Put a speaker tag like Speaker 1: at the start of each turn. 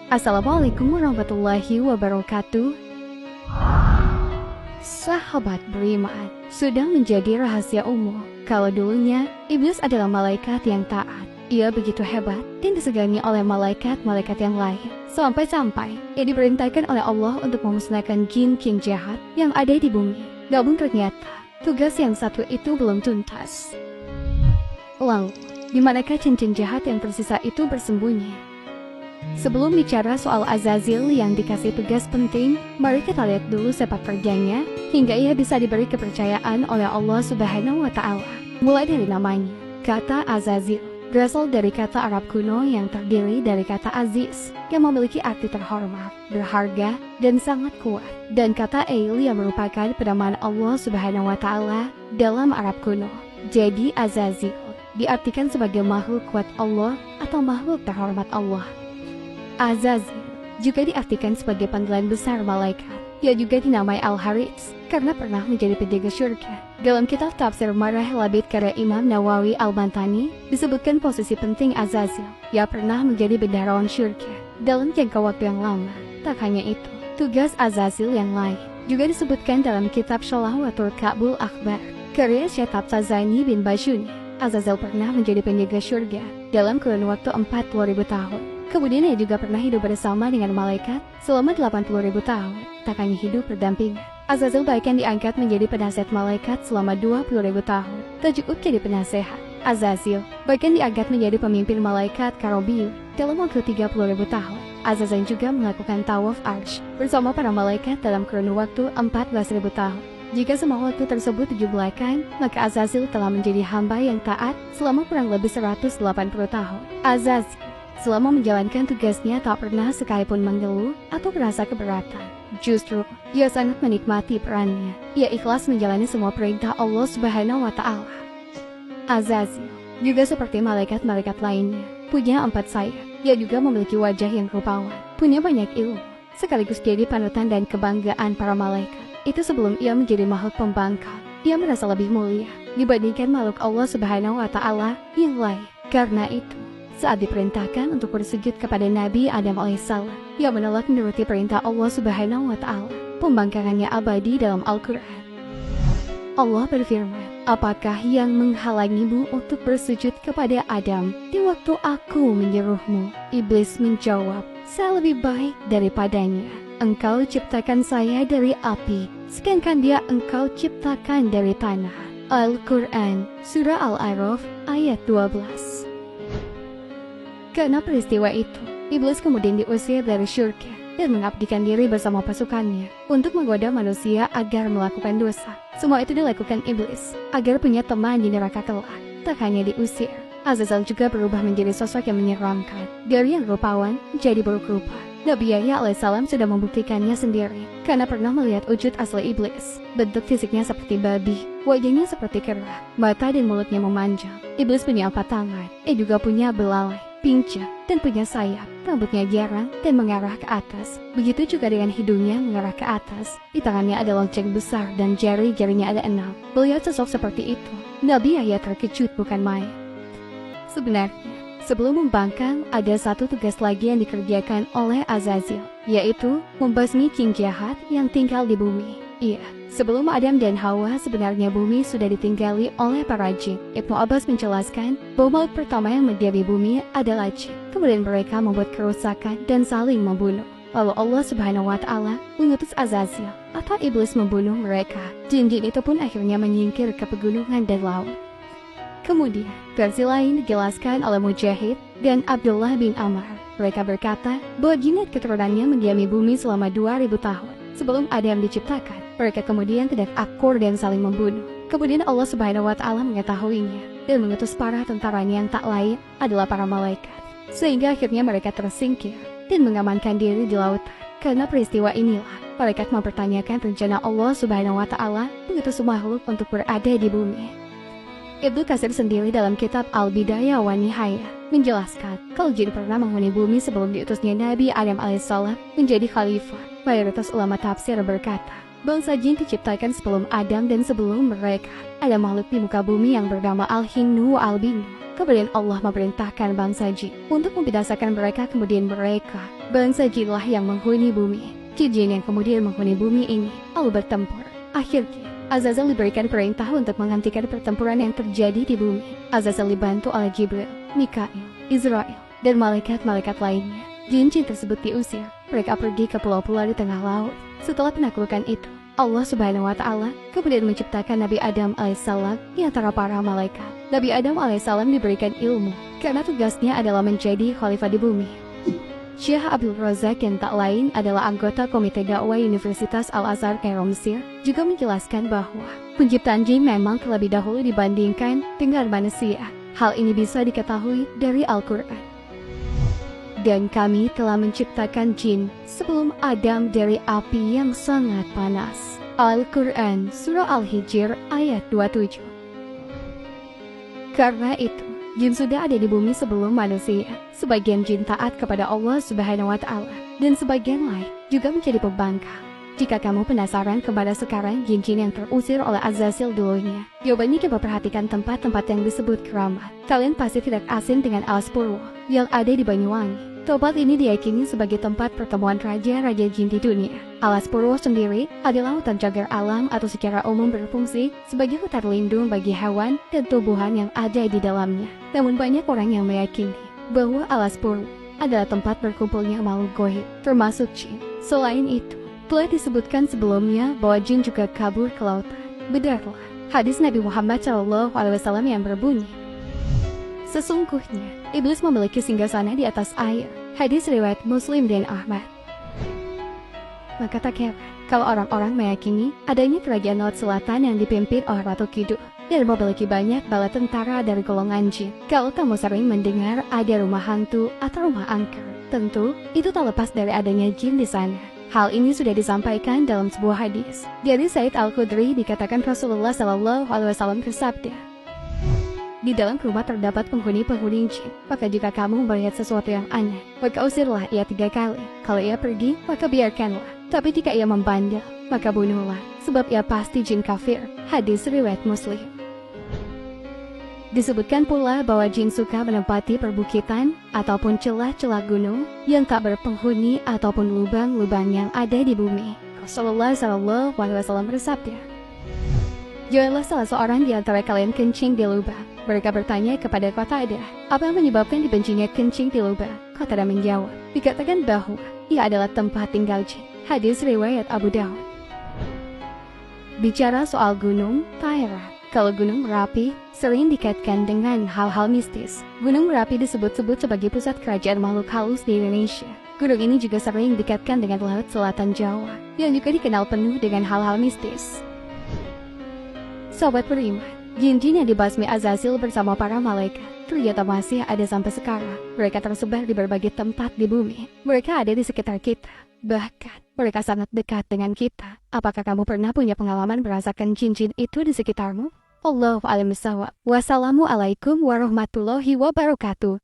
Speaker 1: Assalamualaikum warahmatullahi wabarakatuh. Sahabat beriman, sudah menjadi rahasia umum kalau dulunya iblis adalah malaikat yang taat. Ia begitu hebat dan disegani oleh malaikat-malaikat yang lain. Sampai-sampai ia diperintahkan oleh Allah untuk memusnahkan jin-jin jahat yang ada di bumi. Namun ternyata tugas yang satu itu belum tuntas. Lalu, di manakah jin-jin jahat yang tersisa itu bersembunyi? Sebelum bicara soal Azazil yang dikasih tugas penting, mari kita lihat dulu sepak terjangnya hingga ia bisa diberi kepercayaan oleh Allah Subhanahu wa Ta'ala. Mulai dari namanya, kata Azazil berasal dari kata Arab kuno yang terdiri dari kata Aziz yang memiliki arti terhormat, berharga, dan sangat kuat, dan kata Ail yang merupakan penamaan Allah Subhanahu wa Ta'ala dalam Arab kuno. Jadi Azazil diartikan sebagai makhluk kuat Allah atau makhluk terhormat Allah. Azazil juga diartikan sebagai panggilan besar malaikat. Ia juga dinamai Al-Harits karena pernah menjadi penjaga syurga. Dalam kitab tafsir Marah Labid karya Imam Nawawi Al-Bantani disebutkan posisi penting Azazil. Ia pernah menjadi bendaharawan syurga dalam jangka waktu yang lama. Tak hanya itu, tugas Azazil yang lain juga disebutkan dalam kitab Shalawatul Kabul Akbar karya Syekh Tabtazani bin Bashuni. Azazil pernah menjadi penjaga syurga dalam kurun waktu 40.000 tahun. Kemudian ia juga pernah hidup bersama dengan malaikat selama 80.000 tahun. Tak hanya hidup berdampingan, Azazil bahkan diangkat menjadi penasihat malaikat selama 20.000 tahun. Tak cukup jadi penasehat, Azazil bahkan diangkat menjadi pemimpin malaikat Karobiyun dalam waktu 30.000 tahun. Azazil juga melakukan tawaf arsh bersama para malaikat dalam kurun waktu 14.000 tahun. Jika semua waktu tersebut dijumlahkan, maka Azazil telah menjadi hamba yang taat selama kurang lebih 180 tahun. Azazil selama menjalankan tugasnya tak pernah sekalipun mengeluh atau merasa keberatan. Justru, ia sangat menikmati perannya. Ia ikhlas menjalani semua perintah Allah Subhanahu wa Ta'ala. Azazil juga seperti malaikat-malaikat lainnya, punya 4 sayap. Ia juga memiliki wajah yang rupawan, punya banyak ilmu, sekaligus jadi panutan dan kebanggaan para malaikat. Itu sebelum ia menjadi makhluk pembangkang. Ia merasa lebih mulia dibandingkan makhluk Allah Subhanahu wa Ta'ala yang lain. Karena itu, saat diperintahkan untuk bersujud kepada Nabi Adam alaihissalam, ia menolak menuruti perintah Allah Subhanahu wa Ta'ala. Pembangkangannya abadi dalam Al-Quran. Allah berfirman, "Apakah yang menghalangimu untuk bersujud kepada Adam di waktu aku menyuruhmu?" Iblis menjawab, "Saya lebih baik daripadanya. Engkau ciptakan saya dari api, sedangkan dia engkau ciptakan dari tanah." Al-Quran, Surah Al-A'raf, ayat 12. Karena peristiwa itu, iblis kemudian diusir dari syurga dan mengabdikan diri bersama pasukannya untuk menggoda manusia agar melakukan dosa. Semua itu dilakukan iblis agar punya teman di neraka kelak. Tak hanya diusir, Azazil juga berubah menjadi sosok yang menyeramkan. Dari yang rupawan menjadi buruk rupa. Nabi Yahya alaihissalam sudah membuktikannya sendiri karena pernah melihat wujud asli iblis. Bentuk fisiknya seperti babi, wajahnya seperti kera, mata dan mulutnya memanjang. Iblis punya 4 tangan, juga punya belalai, pincang, dan punya sayap. Rambutnya jarang dan mengarah ke atas. Begitu juga dengan hidungnya mengarah ke atas. Di tangannya ada lonceng besar dan jari-jarinya ada 6. Melihat sosok seperti itu, Nabi Yahya terkejut bukan main. Sebenarnya, sebelum membangkang, ada satu tugas lagi yang dikerjakan oleh Azazil, yaitu membasmi jin jahat yang tinggal di bumi. Iya, sebelum Adam dan Hawa sebenarnya bumi sudah ditinggali oleh para jin. Ibnu Abbas menjelaskan bahwa makhluk pertama yang mendiami bumi adalah jin. Kemudian mereka membuat kerusakan dan saling membunuh. Lalu Allah Subhanahu wa Ta'ala mengutus Azazil atau iblis membunuh mereka. Jin-jin itu pun akhirnya menyingkir ke pegunungan dan laut. Kemudian, versi lain dijelaskan oleh Mujahid dan Abdullah bin Amr. Mereka berkata bahwa jin dan keturunannya mendiami bumi selama 2000 tahun sebelum Adam diciptakan. Mereka kemudian tidak akur dan saling membunuh. Kemudian Allah Subhanahu wa Ta'ala mengetahuinya dan mengutus para tentaranya yang tak lain adalah para malaikat. Sehingga akhirnya mereka tersingkir dan mengamankan diri di lautan. Karena peristiwa inilah, malaikat mempertanyakan rencana Allah Subhanahu wa Ta'ala mengutus makhluk untuk berada di bumi. Ibnu Katsir sendiri dalam kitab Al-Bidayah wa Nihayah menjelaskan kalau jin pernah menghuni bumi sebelum diutusnya Nabi Adam alaihissalam menjadi khalifah. Mayoritas ulama tafsir berkata Bangsa jin diciptakan sebelum Adam dan sebelum mereka ada makhluk di muka bumi yang bernama Al-Hinnu wa Al-Binnu. Kemudian Allah memerintahkan bangsa jin untuk membinasakan mereka, kemudian mereka, bangsa jinlah yang menghuni bumi. Jin yang kemudian menghuni bumi ini lalu bertempur. Akhirnya, Azazel diberikan perintah untuk menghentikan pertempuran yang terjadi di bumi. Azazel dibantu oleh Jibril, Mikail, Israel, dan malaikat-malaikat lainnya. Jin-jin tersebut diusir. Mereka pergi ke pulau-pulau di tengah laut. Setelah penaklukan itu, Allah Subhanahu wa Ta'ala kemudian menciptakan Nabi Adam alaihissalam di antara para malaikat. Nabi Adam alaihissalam diberikan ilmu karena tugasnya adalah menjadi khalifah di bumi. Syekh Abdul Razak yang tak lain adalah anggota Komite Dakwah Universitas Al-Azhar Kairo Mesir juga menjelaskan bahwa penciptaan jin memang terlebih dahulu dibandingkan dengan manusia. Hal ini bisa diketahui dari Al-Quran. Dan kami telah menciptakan jin sebelum Adam dari api yang sangat panas. Al-Quran Surah Al-Hijr ayat 27. Karena itu, jin sudah ada di bumi sebelum manusia. Sebagian jin taat kepada Allah Subhanahu wa Ta'ala, dan sebagian lain juga menjadi pembangkang. Jika kamu penasaran kepada sekarang jin-jin yang terusir oleh Azazel dulunya, jawabannya coba perhatikan tempat-tempat yang disebut keramat. Kalian pasti tidak asing dengan Alas Purwo yang ada di Banyuwangi. Tempat ini diyakini sebagai tempat pertemuan raja-raja jin di dunia. Alas Purwo sendiri adalah hutan cagar alam atau secara umum berfungsi sebagai hutan lindung bagi hewan dan tumbuhan yang ada di dalamnya. Namun banyak orang yang meyakini bahwa Alas Purwo adalah tempat berkumpulnya makhluk goib, termasuk jin. Selain itu, telah disebutkan sebelumnya bahwa jin juga kabur ke lautan. Benarlah hadis Nabi Muhammad SAW yang berbunyi, sesungguhnya iblis memiliki singgasana di atas air. Hadis riwayat Muslim dan Ahmad. Maka tak heran kalau orang-orang meyakini adanya kerajaan laut selatan yang dipimpin oleh Ratu Kidul dan memiliki banyak bala tentara dari golongan jin. Kalau kamu sering mendengar ada rumah hantu atau rumah angker, tentu itu tak lepas dari adanya jin di sana. Hal ini sudah disampaikan dalam sebuah hadis. Dari Said Al-Khudri dikatakan Rasulullah SAW bersabda, di dalam rumah terdapat penghuni-penghuni jin. Maka jika kamu melihat sesuatu yang aneh, maka usirlah ia 3 kali. Kalau ia pergi, maka biarkanlah. Tapi jika ia membandel, maka bunuhlah, sebab ia pasti jin kafir. Hadis riwayat Muslim. Disebutkan pula bahwa jin suka menempati perbukitan ataupun celah-celah gunung yang tak berpenghuni ataupun lubang-lubang yang ada di bumi. Rasulullah SAW bersabda, janganlah salah seorang di antara kalian kencing di lubang. Mereka bertanya kepada Qatadah, apa yang menyebabkan dibencinya kencing di lubang? Qatadah menjawab, dikatakan bahwa ia adalah tempat tinggal jin. Hadis riwayat Abu Daud. Bicara soal gunung, Thailand. Kalau Gunung Merapi sering dikaitkan dengan hal-hal mistis. Gunung Merapi disebut-sebut sebagai pusat kerajaan makhluk halus di Indonesia. Gunung ini juga sering dikaitkan dengan Laut Selatan Jawa, yang juga dikenal penuh dengan hal-hal mistis. Sobat beriman, jin-jin yang dibasmi Azazel bersama para malaikat ternyata masih ada sampai sekarang. Mereka tersebar di berbagai tempat di bumi. Mereka ada di sekitar kita. Bahkan, mereka sangat dekat dengan kita. Apakah kamu pernah punya pengalaman merasakan jin-jin itu di sekitarmu? Allahu a'lam bishawab. Wassalamualaikum warahmatullahi wabarakatuh.